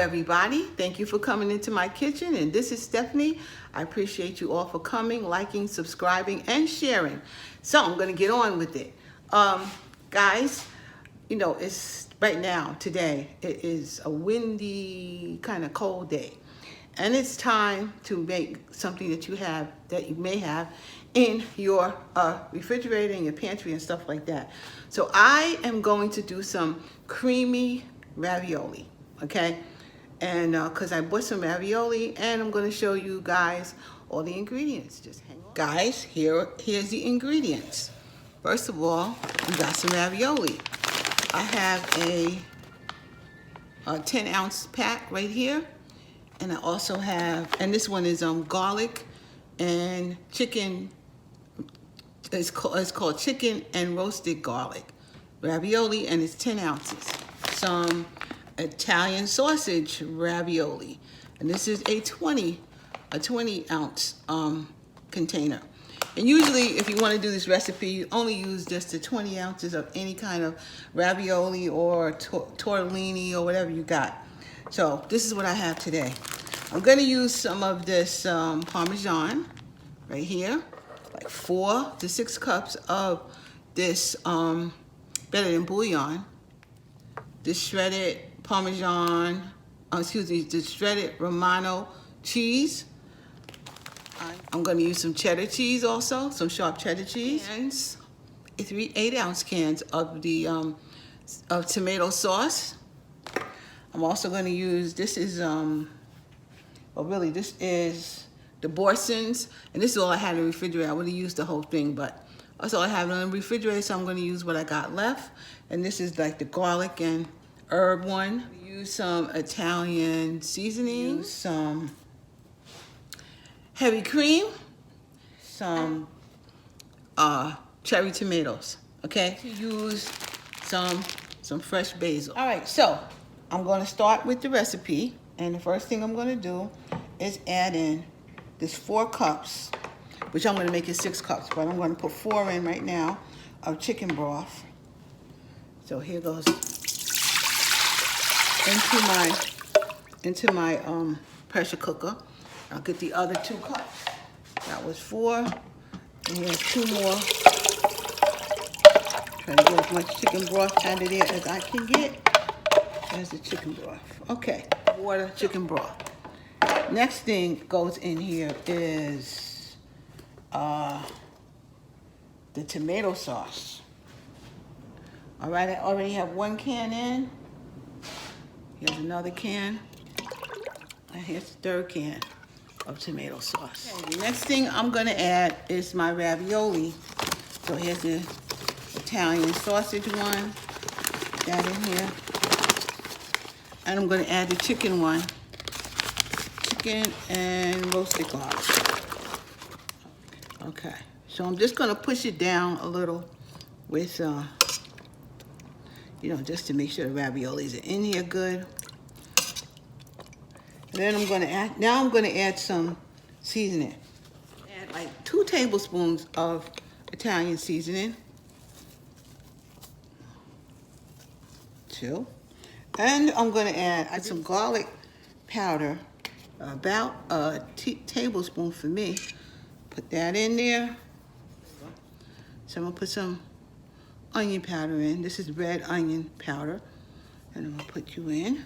everybody. Thank you for coming into my kitchen, and this is Stephanie. I appreciate you all for coming, liking, subscribing, and sharing. So I'm going to get on with it. Guys, you know, it's right now, today, it is a windy, kind of cold day. And it's time to make something that you may have in your refrigerator, in your pantry, and stuff like that. So I am going to do some creamy ravioli, okay? And because I bought some ravioli, and I'm going to show you guys all the ingredients. Just hang on. Guys, here's the ingredients. First of all, we got some ravioli. I have a 10-ounce pack right here. And I also have, and this one is garlic and chicken. It's called chicken and roasted garlic ravioli, and it's 10 ounces. Some Italian sausage ravioli, and this is a 20 ounce container. And usually, if you want to do this recipe, you only use just the 20 ounces of any kind of ravioli or tortellini or whatever you got. So this is what I have today. I'm going to use some of this Parmesan right here, like 4 to 6 cups of this better than bouillon, this shredded Parmesan, the shredded Romano cheese. I'm going to use some cheddar cheese also, some sharp cheddar cheese, and 3 8-ounce cans of the of tomato sauce. I'm also going to use, this is this is the Boursins, and this is all I had in the refrigerator. I would have used the whole thing, but that's all I have in the refrigerator, so I'm going to use what I got left. And this is like the garlic and herb one. Use some Italian seasoning, some heavy cream, some cherry tomatoes, okay? Use some fresh basil. All right, so I'm going to start with the recipe, and the first thing I'm going to do is add in this 4 cups, which I'm going to make it 6 cups, but I'm going to put 4 in right now of chicken broth. So here goes into my pressure cooker. I'll get the other 2 cups. That was 4, and here's 2 more. Try to get as much chicken broth out of there as I can get. There's the chicken broth. Okay, water, chicken broth. Next thing goes in here is the tomato sauce. All right, I already have 1 can in. Here's another can. And here's the 3rd can of tomato sauce. Okay, the next thing I'm gonna add is my ravioli. So here's the Italian sausage one. Put that in here. And I'm going to add the chicken one. Chicken and roasted garlic. Okay. So I'm just going to push it down a little with, just to make sure the raviolis are in here good. And then I'm going to add some seasoning. Add like 2 tablespoons of Italian seasoning. 2. And I'm going to add some garlic powder, about a tablespoon for me. Put that in there. So I'm going to put some onion powder in. This is red onion powder. And I'm going to put you in.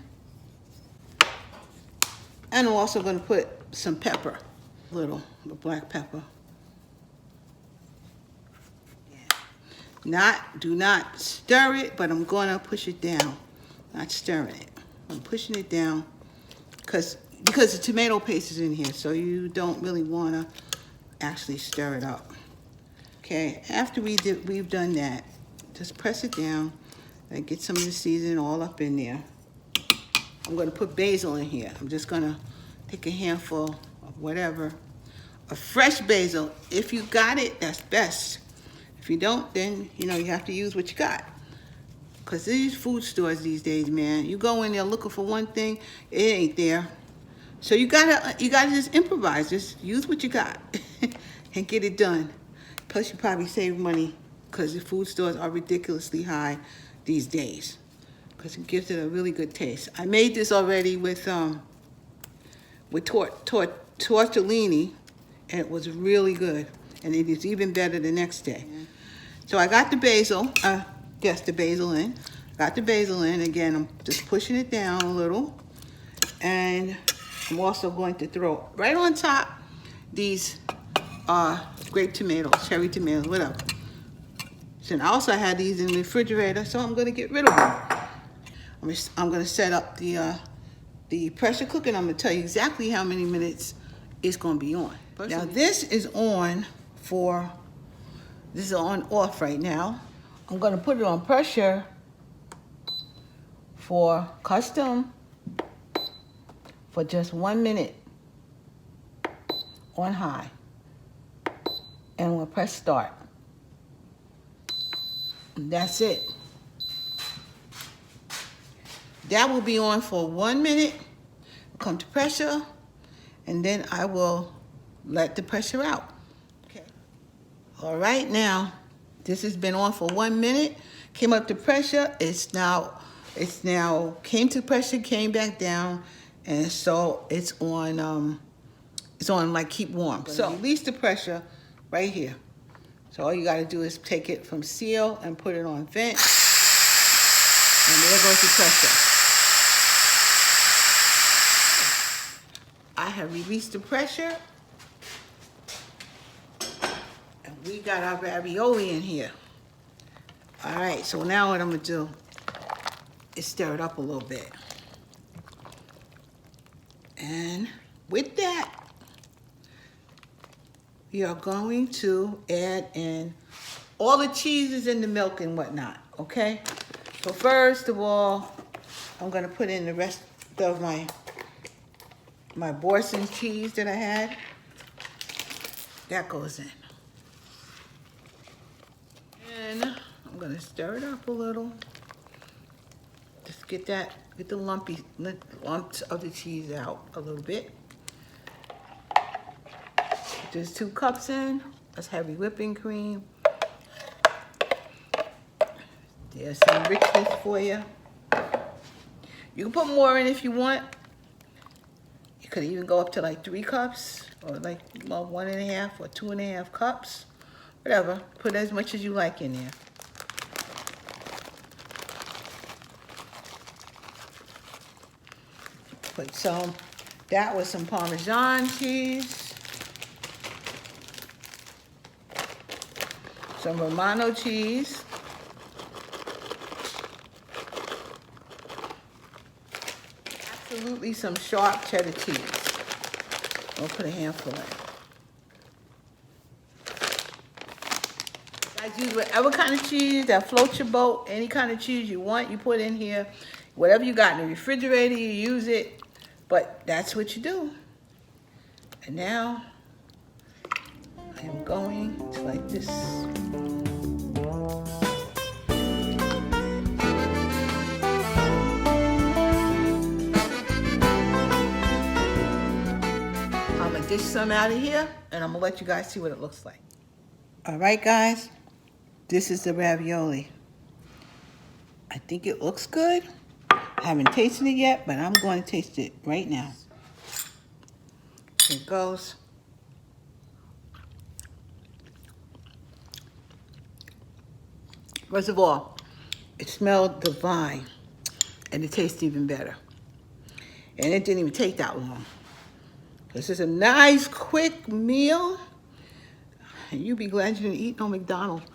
And I'm also going to put some pepper, little black pepper. Do not stir it, but I'm going to push it down. Not stirring it. I'm pushing it down because the tomato paste is in here, so you don't really want to actually stir it up. Okay, after we've done that, just press it down and get some of the seasoning all up in there. I'm going to put basil in here. I'm just going to take a handful of whatever. A fresh basil. If you got it, that's best. If you don't, then, you have to use what you got. Because these food stores these days, man, you go in there looking for one thing, it ain't there. So you gotta just improvise. Just use what you got and get it done. Plus, you probably save money because the food stores are ridiculously high these days. because it gives it a really good taste. I made this already with tortellini, and it was really good. And it is even better the next day. So I got the basil, the basil in. Got the basil in. Again, I'm just pushing it down a little. And I'm also going to throw right on top these grape tomatoes, cherry tomatoes, whatever. So I also had these in the refrigerator, so I'm going to get rid of them. I'm going to set up the pressure cooker, and I'm going to tell you exactly how many minutes it's going to be on. Now this is on off right now. I'm going to put it on pressure for custom for just 1 minute on high. And we'll press start. And that's it. That will be on for 1 minute, come to pressure, and then I will let the pressure out. Okay. All right, now this has been on for 1 minute, came up to pressure, it's now came to pressure, came back down, and so it's on like keep warm. So release the pressure right here. So all you gotta do is take it from seal and put it on vent, and there goes the pressure. I have released the pressure, and we got our ravioli in here. All right, so now what I'm gonna do is stir it up a little bit. And with that, we are going to add in all the cheeses and the milk and whatnot, okay? So first of all, I'm gonna put in the rest of my Boursin cheese that I had. That goes in. And I'm gonna stir it up a little. Just get the lumps of the cheese out a little bit. There's 2 cups in. That's heavy whipping cream. There's some richness for you. You can put more in if you want. You could even go up to like 3 cups, or like 1.5 or 2.5 cups. Whatever. Put as much as you like in there. Put that with some Parmesan cheese. Some Romano cheese. Absolutely some sharp cheddar cheese. I'll put a handful in. Guys, use whatever kind of cheese that floats your boat. Any kind of cheese you want, you put in here. Whatever you got in the refrigerator, you use it. But that's what you do. And now I am going to like this. I'm gonna dish some out of here, and I'm gonna let you guys see what it looks like. All right, guys, this is the ravioli. I think it looks good. I haven't tasted it yet, but I'm going to taste it right now. Here it goes. First of all, it smelled divine, and it tastes even better. And it didn't even take that long. This is a nice, quick meal, and you'll be glad you didn't eat no McDonald's.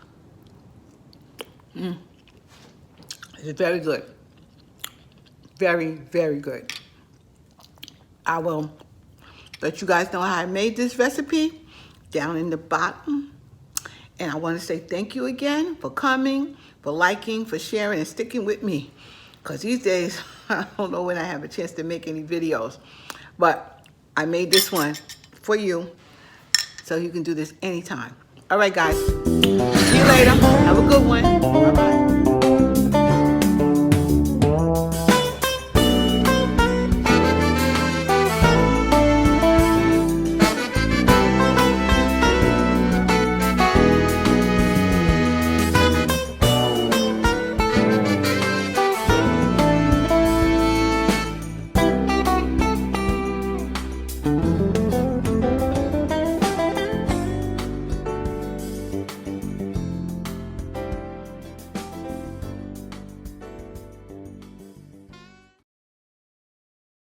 It's very good. Very, very good. I will let you guys know how I made this recipe down in the bottom. And I want to say thank you again for coming, for liking, for sharing, and sticking with me. Because these days, I don't know when I have a chance to make any videos. But I made this one for you, so you can do this anytime. All right, guys. See you later. Have a good one. Bye-bye. you.